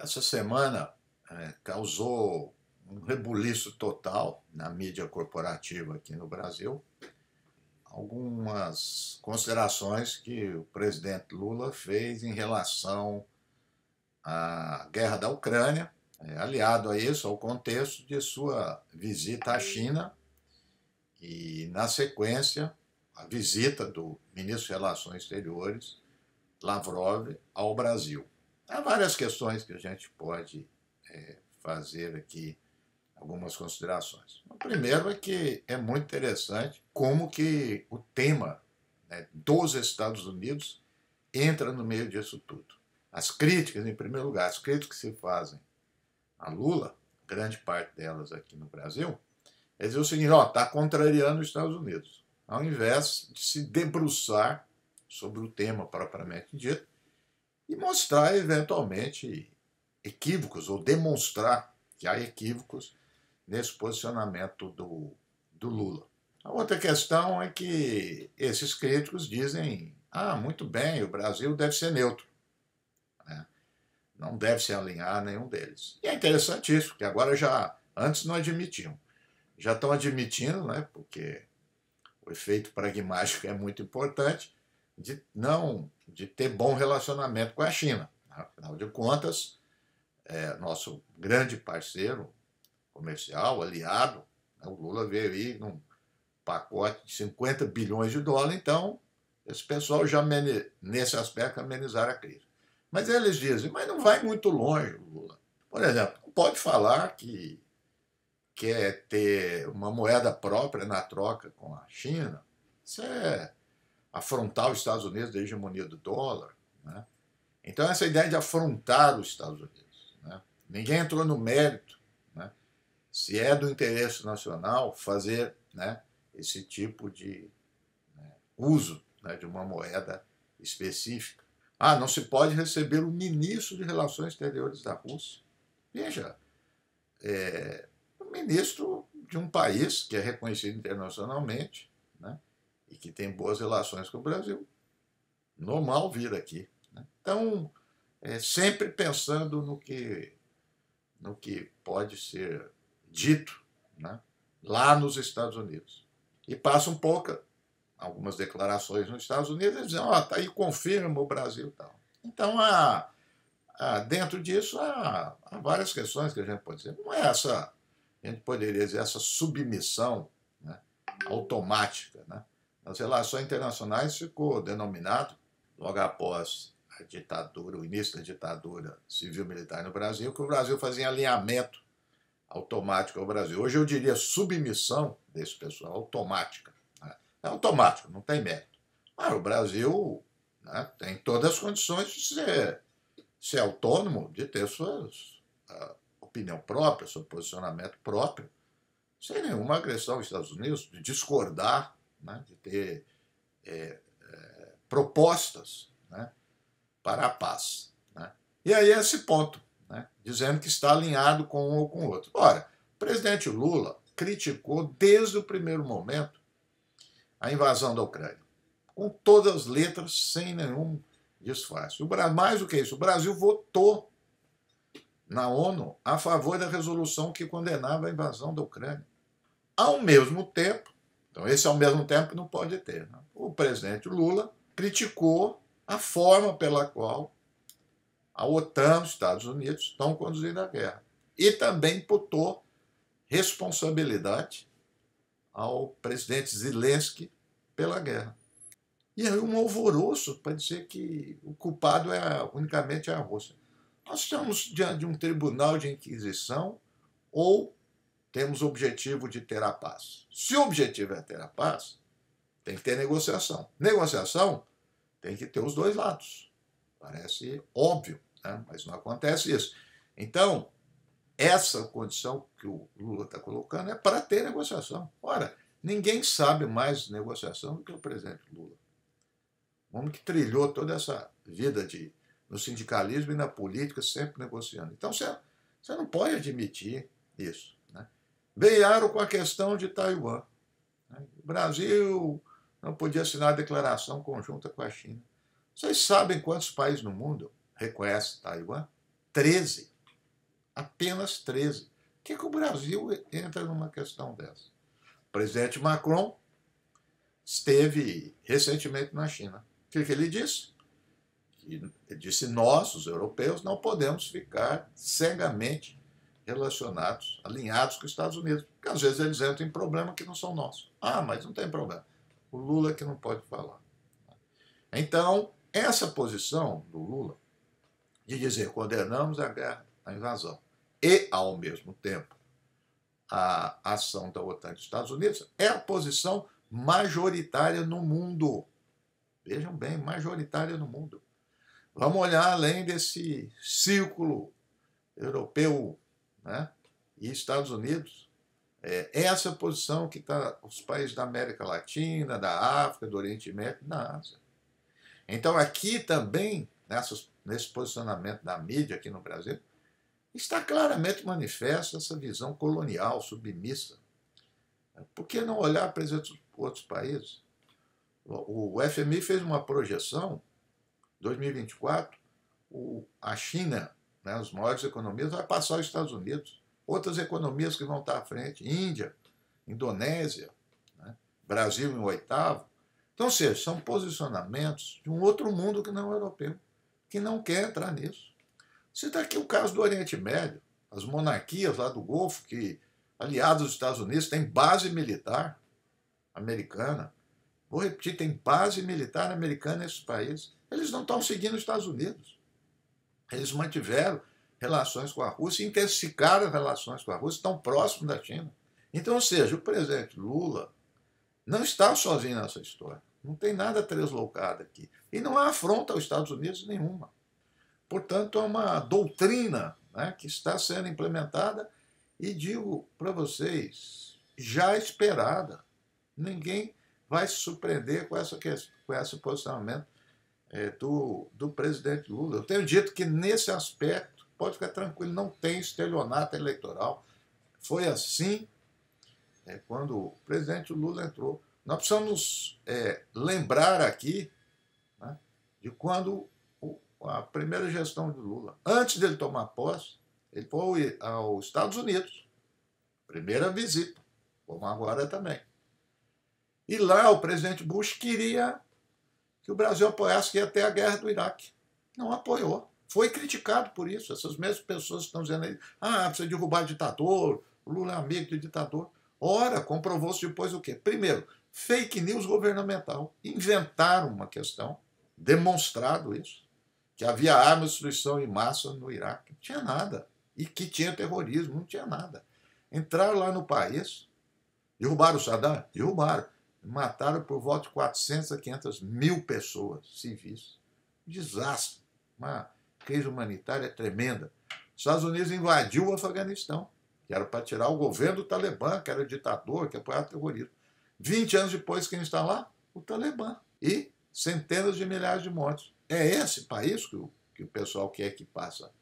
Essa semana causou um rebuliço total na mídia corporativa aqui no Brasil. Algumas considerações que o presidente Lula fez em relação à guerra da Ucrânia, aliado a isso, ao contexto de sua visita à China e, na sequência, a visita do ministro de Relações Exteriores, Lavrov, ao Brasil. Há várias questões que a gente pode fazer aqui algumas considerações. O primeiro é que é muito interessante como que o tema, dos Estados Unidos entra no meio disso tudo. As críticas, em primeiro lugar, as críticas que se fazem a Lula, grande parte delas aqui no Brasil, é dizer o seguinte: está contrariando os Estados Unidos, ao invés de se debruçar sobre o tema propriamente dito e mostrar, eventualmente, equívocos, ou demonstrar que há equívocos nesse posicionamento do Lula. A outra questão é que esses críticos dizem: muito bem, o Brasil deve ser neutro, né? Não deve se alinhar a nenhum deles. E é interessante isso, porque agora antes não admitiam. Já estão admitindo, né, porque o efeito pragmático é muito importante, de ter bom relacionamento com a China. Afinal de contas, nosso grande parceiro comercial, aliado, o Lula veio aí num pacote de 50 bilhões de dólares, então esse pessoal já, nesse aspecto, amenizaram a crise. Mas eles dizem: mas não vai muito longe, Lula. Por exemplo, não pode falar que quer ter uma moeda própria na troca com a China. Isso é afrontar os Estados Unidos da hegemonia do dólar, né? Então, essa ideia de afrontar os Estados Unidos, né? Ninguém entrou no mérito, né, se é do interesse nacional fazer, né, esse tipo de, uso, né, de uma moeda específica. Não se pode receber o ministro de Relações Exteriores da Rússia. Veja, o ministro de um país que é reconhecido internacionalmente, né, e que tem boas relações com o Brasil. Normal vir aqui, né? Então, sempre pensando no que pode ser dito, né, lá nos Estados Unidos. E passa um pouco algumas declarações nos Estados Unidos, eles dizem: tá aí, confirma o Brasil e tal. Então, dentro disso, há várias questões que a gente pode dizer. Não é essa, a gente poderia dizer, essa submissão, né, automática, né? Nas relações internacionais ficou denominado, logo após a ditadura, o início da ditadura civil-militar no Brasil, que o Brasil fazia alinhamento automático ao Brasil. Hoje eu diria submissão desse pessoal, automática, né? É automático, não tem mérito. Mas o Brasil, né, tem todas as condições de ser autônomo, de ter sua opinião própria, seu posicionamento próprio, sem nenhuma agressão aos Estados Unidos, de discordar, né, de ter propostas, né, para a paz, né? E aí esse ponto, né, dizendo que está alinhado com um ou com o outro. Ora, o presidente Lula criticou desde o primeiro momento a invasão da Ucrânia, com todas as letras, sem nenhum disfarce. Mais do que isso, o Brasil votou na ONU a favor da resolução que condenava a invasão da Ucrânia. Ao mesmo tempo, então esse ao mesmo tempo não pode ter, né, o presidente Lula criticou a forma pela qual a OTAN, os Estados Unidos, estão conduzindo a guerra. E também imputou responsabilidade ao presidente Zelensky pela guerra. E aí um alvoroço para dizer que o culpado unicamente a Rússia. Nós estamos diante de um tribunal de inquisição ou temos o objetivo de ter a paz? Se o objetivo é ter a paz, tem que ter negociação. Negociação tem que ter os dois lados. Parece óbvio, né? Mas não acontece isso. Então, essa condição que o Lula está colocando é para ter negociação. Ora, ninguém sabe mais de negociação do que o presidente Lula. Um homem que trilhou toda essa vida no sindicalismo e na política, sempre negociando. Então, você não pode admitir isso, né? Vieram com a questão de Taiwan, né? O Brasil não podia assinar a declaração conjunta com a China. Vocês sabem quantos países no mundo reconhecem Taiwan? 13. Apenas 13. Por que o Brasil entra numa questão dessa? O presidente Macron esteve recentemente na China. O que ele disse? Ele disse: nós, os europeus, não podemos ficar cegamente relacionados, alinhados com os Estados Unidos, porque às vezes eles entram em problemas que não são nossos. Ah, mas não tem problema. O Lula é que não pode falar. Então, essa posição do Lula de dizer condenamos a guerra, a invasão, e, ao mesmo tempo, a ação da OTAN dos Estados Unidos, é a posição majoritária no mundo. Vejam bem, majoritária no mundo. Vamos olhar além desse círculo europeu, né, e Estados Unidos. Essa posição que está os países da América Latina, da África, do Oriente Médio, da Ásia. Então, aqui também, nesse posicionamento da mídia aqui no Brasil, está claramente manifesta essa visão colonial, submissa. Por que não olhar para esses outros países? O FMI fez uma projeção, 2024, a China, né, as maiores economias, vai passar os Estados Unidos. Outras economias que vão estar à frente, Índia, Indonésia, né, Brasil em oitavo. Então, ou seja, são posicionamentos de um outro mundo que não é europeu, que não quer entrar nisso. Cita aqui o caso do Oriente Médio, as monarquias lá do Golfo, que, aliados aos Estados Unidos, têm base militar americana. Vou repetir, tem base militar americana nesses países. Eles não estão seguindo os Estados Unidos. Eles mantiveram relações com a Rússia, intensificaram as relações com a Rússia, estão próximos da China. Então, ou seja, o presidente Lula não está sozinho nessa história. Não tem nada translocado aqui. E não há afronta aos Estados Unidos nenhuma. Portanto, é uma doutrina, né, que está sendo implementada e, digo para vocês, já esperada. Ninguém vai se surpreender com esse posicionamento do presidente Lula. Eu tenho dito que, nesse aspecto, pode ficar tranquilo, não tem estelionato eleitoral. Foi assim quando o presidente Lula entrou. Nós precisamos lembrar aqui, né, de quando a primeira gestão de Lula, antes dele tomar posse, ele foi aos Estados Unidos. Primeira visita, como agora também. E lá o presidente Bush queria que o Brasil apoiasse que ia ter a guerra do Iraque. Não apoiou. Foi criticado por isso. Essas mesmas pessoas estão dizendo aí, precisa derrubar ditador, o Lula é amigo do ditador. Ora, comprovou-se depois o quê? Primeiro, fake news governamental. Inventaram uma questão, demonstrado isso, que havia armas de destruição em massa no Iraque. Não tinha nada. E que tinha terrorismo, não tinha nada. Entraram lá no país, derrubaram o Saddam? Derrubaram. Mataram por volta de 400 a 500 mil pessoas civis. Desastre. Uma crise humanitária tremenda. Os Estados Unidos invadiu o Afeganistão, que era para tirar o governo do Talibã, que era ditador, que apoiava o terrorismo. 20 anos depois, quem está lá? O Talibã. E centenas de milhares de mortos. É esse país que o pessoal quer que passa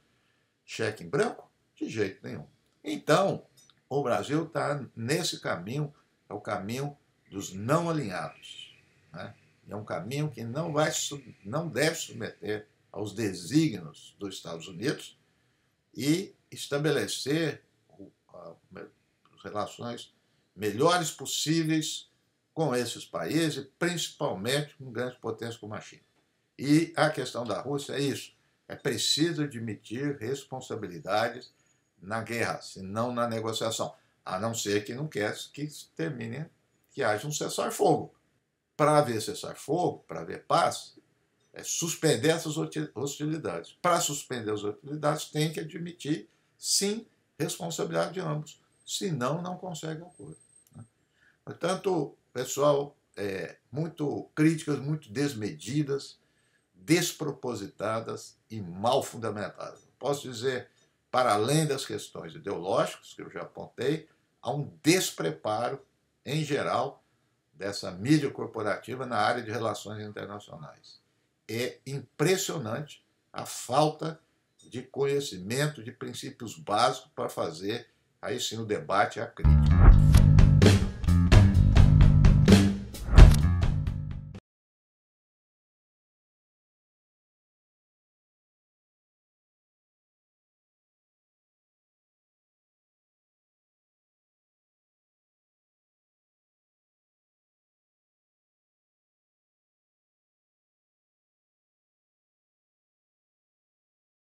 cheque em branco? De jeito nenhum. Então, o Brasil está nesse caminho, é o caminho dos não alinhados, né? É um caminho que não deve submeter aos desígnios dos Estados Unidos e estabelecer as relações melhores possíveis com esses países, principalmente com grandes potências como a China. E a questão da Rússia é isso. É preciso admitir responsabilidades na guerra, se não na negociação. A não ser que não quer que termine, que haja um cessar-fogo. Para haver cessar-fogo, para haver paz, suspender essas hostilidades. Para suspender as hostilidades, tem que admitir, sim, responsabilidade de ambos. Senão, não consegue acordo. Portanto, pessoal, muito críticas, muito desmedidas, despropositadas e mal fundamentadas. Posso dizer, para além das questões ideológicas, que eu já apontei, há um despreparo, em geral, dessa mídia corporativa na área de relações internacionais. É impressionante a falta de conhecimento de princípios básicos para fazer, aí sim, o debate e a crítica.